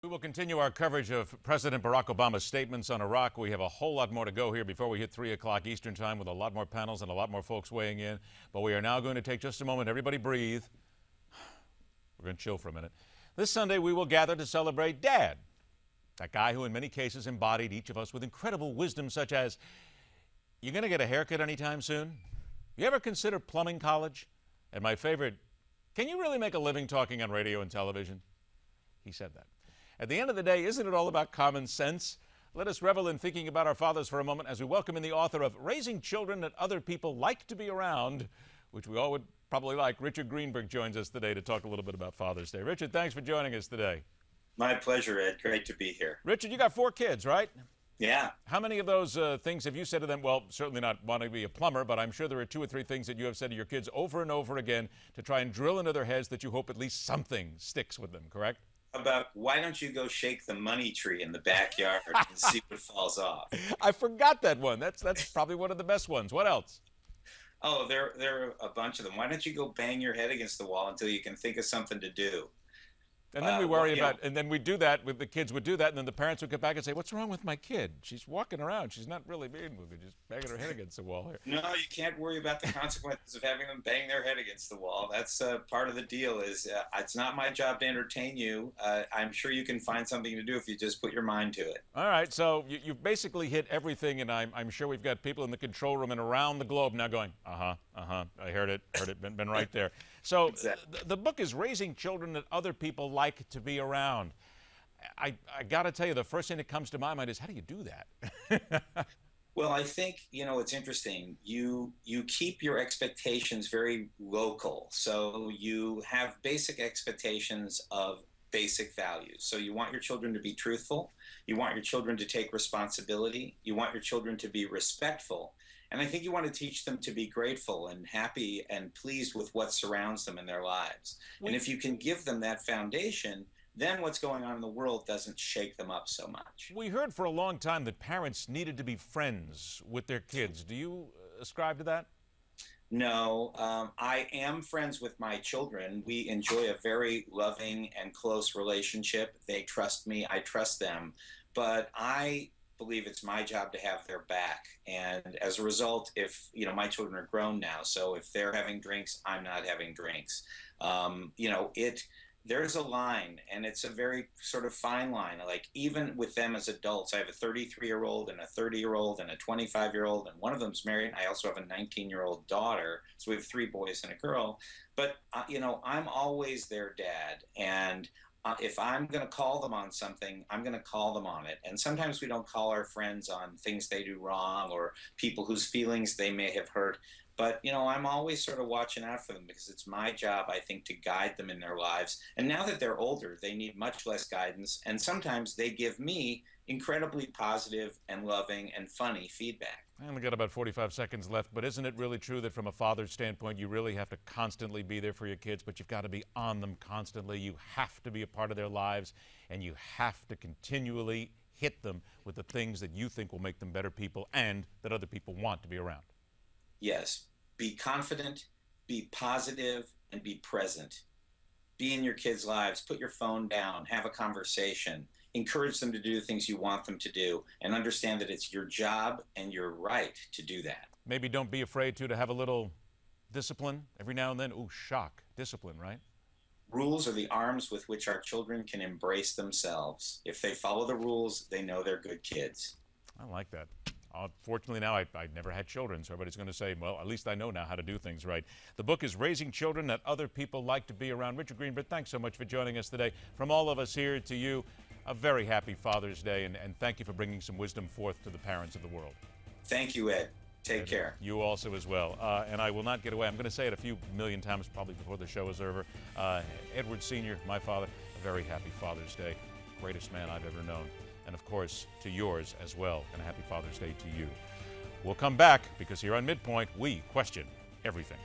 We will continue our coverage of President Barack Obama's statements on Iraq. We have a whole lot more to go here before we hit 3 o'clock Eastern Time with a lot more panels and a lot more folks weighing in. But we are now going to take just a moment. Everybody breathe. We're going to chill for a minute. This Sunday, we will gather to celebrate Dad, that guy who in many cases embodied each of us with incredible wisdom such as, you going to get a haircut anytime soon? You ever consider plumbing college? And my favorite, can you really make a living talking on radio and television? He said that. At the end of the day, isn't it all about common sense? Let us revel in thinking about our fathers for a moment as we welcome in the author of Raising Children That Other People Like to Be Around, which we all would probably like. Richard Greenberg joins us today to talk a little bit about Father's Day. Richard, thanks for joining us today. My pleasure, Ed. Great to be here. Richard, you got 4 kids, right? Yeah. How many of those things have you said to them? Well, certainly not wanting to be a plumber, but I'm sure there are 2 or 3 things that you have said to your kids over and over again to try and drill into their heads that you hope at least something sticks with them, correct? About why don't you go shake the money tree in the backyard and see what falls off? I forgot that one. That's probably one of the best ones. What else? Oh, there are a bunch of them. Why don't you go bang your head against the wall until you can think of something to do? And then we worry about, and then we do that, with the kids would do that, and then the parents would come back and say, what's wrong with my kid? She's walking around. She's not really being with me, just banging her head against the wall here. No, you can't worry about the consequences of having them bang their head against the wall. That's part of the deal is it's not my job to entertain you. I'm sure you can find something to do if you just put your mind to it. All right, so you've basically hit everything, and I'm sure we've got people in the control room and around the globe now going, I heard it, been right there. So exactly. The book is Raising Children That Other People Like to Be Around. I got to tell you, the first thing that comes to my mind is, how do you do that? Well, I think, it's interesting. You keep your expectations very local. So you have basic expectations of basic values. So you want your children to be truthful. You want your children to take responsibility. You want your children to be respectful. And I think you want to teach them to be grateful and happy and pleased with what surrounds them in their lives. And if you can give them that foundation, then what's going on in the world doesn't shake them up so much. We heard for a long time that parents needed to be friends with their kids. Do you ascribe to that? No, I am friends with my children. We enjoy a very loving and close relationship. They trust me, I trust them. But I believe it's my job to have their back. And as a result, if, my children are grown now, so if they're having drinks, I'm not having drinks. There's a line, and it's a very sort of fine line. Like, even with them as adults, I have a 33-year-old and a 30-year-old and a 25-year-old, and one of them's married. I also have a 19-year-old daughter, so we have 3 boys and a girl. But, I'm always their dad, and if I'm going to call them on something, I'm going to call them on it. And sometimes we don't call our friends on things they do wrong or people whose feelings they may have hurt. But, I'm always sort of watching out for them because it's my job, I think, to guide them in their lives. And now that they're older, they need much less guidance. And sometimes they give me incredibly positive and loving and funny feedback. I only got about 45 seconds left, but isn't it really true that from a father's standpoint, you really have to constantly be there for your kids, but you've got to be on them constantly. You have to be a part of their lives, and you have to continually hit them with the things that you think will make them better people and that other people want to be around. Yes. Be confident, be positive, and be present. Be in your kids' lives. Put your phone down. Have a conversation. Encourage them to do the things you want them to do, and understand that it's your job and your right to do that. Maybe don't be afraid to have a little discipline every now and then. Ooh, shock. Discipline, right? Rules are the arms with which our children can embrace themselves. If they follow the rules, they know they're good kids. I like that. Fortunately now, I never had children, so everybody's going to say, well, at least I know now how to do things right. The book is Raising Children That Other People Like to Be Around. Richard Greenberg, thanks so much for joining us today. From all of us here to you, a very happy Father's Day, and thank you for bringing some wisdom forth to the parents of the world. Thank you, Ed. Take care. You also as well. And I will not get away. I'm going to say it a few million times probably before the show is over. Edward Sr., my father, a very happy Father's Day. Greatest man I've ever known. And of course, to yours as well. And a happy Father's Day to you. We'll come back because here on Midpoint, we question everything.